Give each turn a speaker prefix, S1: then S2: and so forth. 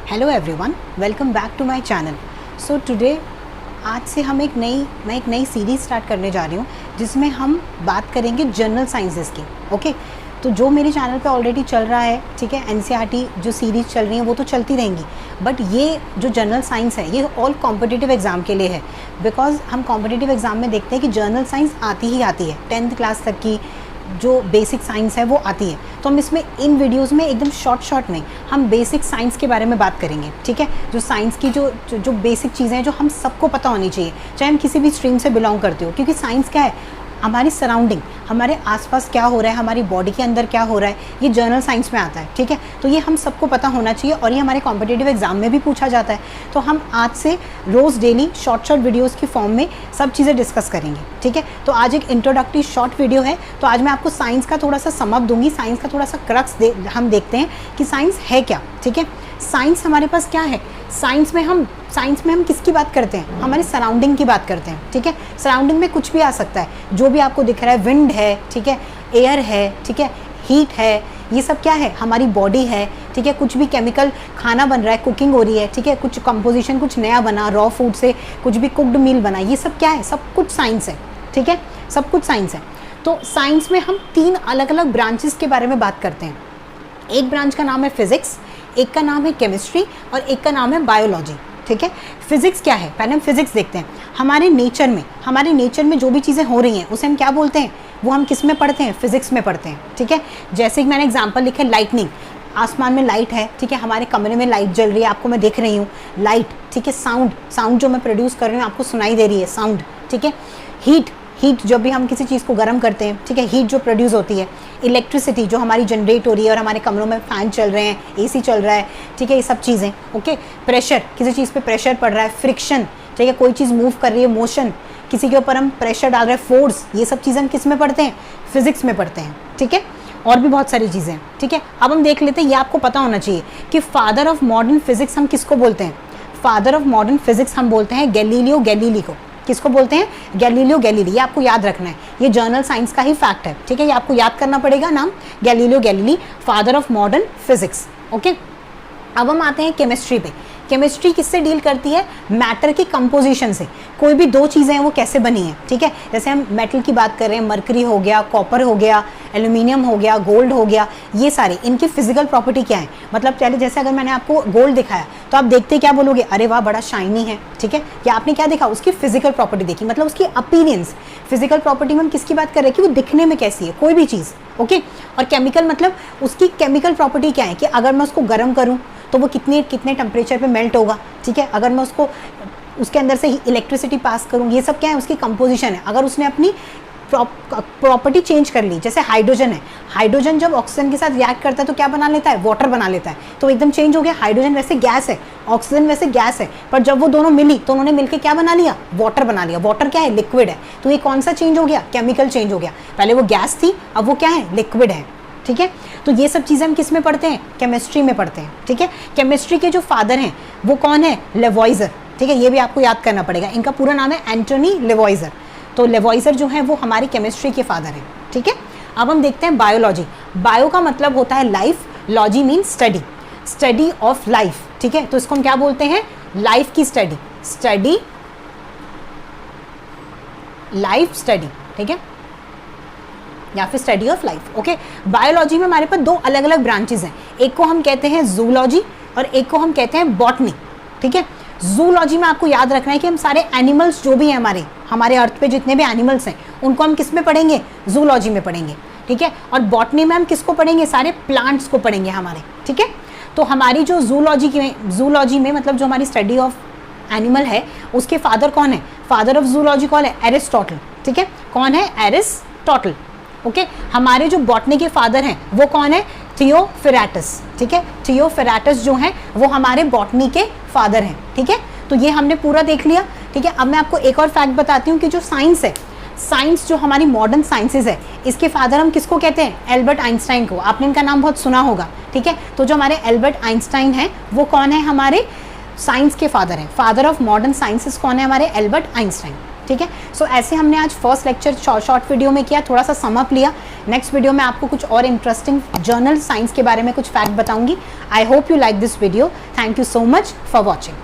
S1: Hello everyone, welcome back to my channel. So today आज से मैं एक नई सीरीज़ स्टार्ट करने जा रही हूँ जिसमें हम बात करेंगे जनरल साइंसेस की। ओके, तो जो मेरे चैनल पे ऑलरेडी चल रहा है, ठीक है, एनसीईआरटी जो सीरीज़ चल रही है वो तो चलती रहेंगी, बट ये जो जनरल साइंस है ये ऑल कॉम्पिटिटिव एग्ज़ाम के लिए है। बिकॉज हम कॉम्पिटिटिव एग्ज़ाम में देखते हैं कि जनरल साइंस आती ही आती है, 10th क्लास तक की जो बेसिक साइंस है वो आती है। तो हम इसमें इन वीडियोस में एकदम शॉर्ट में हम बेसिक साइंस के बारे में बात करेंगे, ठीक है। जो साइंस की जो बेसिक चीज़ें हैं जो हम सबको पता होनी चाहिए, चाहे हम किसी भी स्ट्रीम से बिलोंग करते हो, क्योंकि साइंस क्या है, हमारी सराउंडिंग, हमारे आसपास क्या हो रहा है, हमारी बॉडी के अंदर क्या हो रहा है, ये जनरल साइंस में आता है, ठीक है। तो ये हम सबको पता होना चाहिए और ये हमारे कॉम्पिटिटिव एग्जाम में भी पूछा जाता है। तो हम आज से रोज़ डेली शॉर्ट वीडियोस की फॉर्म में सब चीज़ें डिस्कस करेंगे, ठीक है। तो आज एक इंट्रोडक्टरी शॉर्ट वीडियो है। तो आज मैं आपको साइंस का थोड़ा सा समअप दूंगी, साइंस का थोड़ा सा क्रक्स हम देखते हैं कि साइंस है क्या, ठीक है। साइंस हमारे पास क्या है, साइंस में हम किसकी बात करते हैं, हमारे सराउंडिंग की बात करते हैं, ठीक है। सराउंडिंग में कुछ भी आ सकता है, जो भी आपको दिख रहा है, विंड है, ठीक है, एयर है, ठीक है, हीट है, ये सब क्या है, हमारी बॉडी है, ठीक है। कुछ भी केमिकल खाना बन रहा है, कुकिंग हो रही है, ठीक है, कुछ कंपोजिशन कुछ नया बना, रॉ फूड से कुछ भी कुक्ड मील बना, ये सब क्या है, सब कुछ साइंस है, ठीक है, सब कुछ साइंस है। तो साइंस में हम 3 अलग अलग ब्रांचेस के बारे में बात करते हैं। एक ब्रांच का नाम है फिजिक्स, एक का नाम है केमिस्ट्री और एक का नाम है बायोलॉजी, ठीक है। फिजिक्स क्या है, पहले हम फिजिक्स देखते हैं। हमारे नेचर में जो भी चीज़ें हो रही हैं उसे हम क्या बोलते हैं, वो हम किस में पढ़ते हैं, फिजिक्स में पढ़ते हैं, ठीक है। जैसे कि मैंने एग्जांपल लिखा है, लाइटनिंग, आसमान में लाइट है, ठीक है, हमारे कमरे में लाइट जल रही है, आपको मैं देख रही हूँ लाइट, ठीक है। साउंड जो मैं प्रोड्यूस कर रही हूँ आपको सुनाई दे रही है, साउंड, ठीक है। हीट जब भी हम किसी चीज़ को गर्म करते हैं, ठीक है, हीट जो प्रोड्यूस होती है। इलेक्ट्रिसिटी जो हमारी जनरेट हो रही है और हमारे कमरों में फ़ैन चल रहे हैं, एसी चल रहा है, ठीक है, ये सब चीज़ें। ओके, प्रेशर, किसी चीज़ पे प्रेशर पड़ रहा है, फ्रिक्शन, ठीक है, कोई चीज़ मूव कर रही है, मोशन, किसी के ऊपर हम प्रेशर डाल रहे हैं, फोर्स, ये सब चीज़ें हम किस में पढ़ते हैं, फिजिक्स में पढ़ते हैं, ठीक है। और भी बहुत सारी चीज़ें, ठीक है। अब हम देख लेते हैं, ये आपको पता होना चाहिए कि फादर ऑफ मॉडर्न फिजिक्स हम किसको बोलते हैं। फादर ऑफ मॉडर्न फिजिक्स हम बोलते हैं गैलीलियो गैलीली को। किसको बोलते हैं, गैलीलियो गैलीली। ये आपको याद रखना है, ये जर्नल साइंस का ही फैक्ट है, ठीक है। ये आपको याद करना पड़ेगा नाम, Galileo Galilei, father of modern physics. Okay, अब हम आते हैं केमिस्ट्री पे। केमिस्ट्री किससे डील करती है, मैटर की कंपोजिशन से। कोई भी 2 चीज़ें हैं वो कैसे बनी है, ठीक है। जैसे हम मेटल की बात कर रहे हैं, मरकरी हो गया, कॉपर हो गया, एल्यूमिनियम हो गया, गोल्ड हो गया, ये सारे इनकी फिजिकल प्रॉपर्टी क्या है। मतलब पहले जैसे अगर मैंने आपको गोल्ड दिखाया तो आप देखते क्या बोलोगे, अरे वाह बड़ा शाइनी है, ठीक है। या आपने क्या देखा, उसकी फिजिकल प्रॉपर्टी देखी, मतलब उसकी अपीयरेंस। फिजिकल प्रॉपर्टी में हम किसकी बात कर रहे हैं कि वो दिखने में कैसी है, कोई भी चीज़, ओके। और केमिकल मतलब उसकी केमिकल प्रॉपर्टी क्या है कि अगर मैं उसको गर्म करूँ तो वो कितने टेम्परेचर पे मेल्ट होगा, ठीक है। अगर मैं उसके अंदर से इलेक्ट्रिसिटी पास करूँ, ये सब क्या है, उसकी कंपोजिशन है। अगर उसने अपनी प्रॉपर्टी चेंज कर ली, जैसे हाइड्रोजन है, हाइड्रोजन जब ऑक्सीजन के साथ रिएक्ट करता है तो क्या बना लेता है, वाटर बना लेता है, तो एकदम चेंज हो गया। हाइड्रोजन वैसे गैस है, ऑक्सीजन वैसे गैस है, पर जब वो दोनों मिली तो उन्होंने मिलकर क्या बना लिया, वाटर बना लिया। वाटर क्या है, लिक्विड है। तो ये कौन सा चेंज हो गया, केमिकल चेंज हो गया। पहले वो गैस थी, अब वो क्या है, लिक्विड है, ठीक है। तो ये सब चीज़ें हम किस में पढ़ते हैं, केमिस्ट्री में पढ़ते हैं, ठीक है। केमिस्ट्री के जो फादर हैं वो कौन है, लेवॉइजर, ठीक है। ये भी आपको याद करना पड़ेगा, इनका पूरा नाम है एंटोनी लेवॉइजर। तो लेवॉइजर जो है वो हमारी केमिस्ट्री के फादर हैं, ठीक है। अब हम देखते हैं बायोलॉजी। बायो का मतलब होता है life, logy mean study of life, ठीक है। तो इसको हम क्या बोलते हैं, लाइफ की स्टडी, लाइफ स्टडी, ठीक है, या फिर study of life. Okay, biology में हमारे पास 2 अलग अलग ब्रांचेस हैं। एक को हम कहते हैं जूलॉजी और एक को हम कहते हैं बॉटनी, ठीक है। जूलॉजी में आपको याद रखना है कि हम सारे एनिमल्स जो भी हैं हमारे अर्थ पे जितने भी एनिमल्स हैं उनको हम किस में पढ़ेंगे, जूलॉजी में पढ़ेंगे, ठीक है। और बॉटनी में हम किसको पढ़ेंगे, सारे प्लांट्स को पढ़ेंगे हमारे, ठीक है। तो हमारी जो जूलॉजी में मतलब जो हमारी स्टडी ऑफ एनिमल है उसके फादर कौन है, फादर ऑफ जूलॉजी कौन है, एरिस्टोटल, ठीक है। कौन है, एरिस्टोटल। ओके, हमारे जो बॉटनी के फादर हैं वो कौन है, थियोफिराटस, ठीक है। थियोफिराटस जो हैं वो हमारे बॉटनी के फादर हैं, ठीक है। तो ये हमने पूरा देख लिया, ठीक है। अब मैं आपको एक और फैक्ट बताती हूँ कि जो साइंस है, साइंस जो हमारी मॉडर्न साइंसेज है, इसके फादर हम किसको कहते हैं, एल्बर्ट आइंस्टाइन को। आपने इनका नाम बहुत सुना होगा, ठीक है। तो जो हमारे एल्बर्ट आइंस्टाइन हैं वो कौन है, हमारे साइंस के फादर हैं। फादर ऑफ मॉडर्न साइंसेज कौन है, हमारे एल्बर्ट आइंस्टाइन, ठीक है। सो ऐसे हमने आज फर्स्ट लेक्चर शॉर्ट वीडियो में किया, थोड़ा सा समअप लिया। नेक्स्ट वीडियो में आपको कुछ और इंटरेस्टिंग जर्नल साइंस के बारे में कुछ फैक्ट बताऊंगी। I hope you like this video. Thank you so much for watching.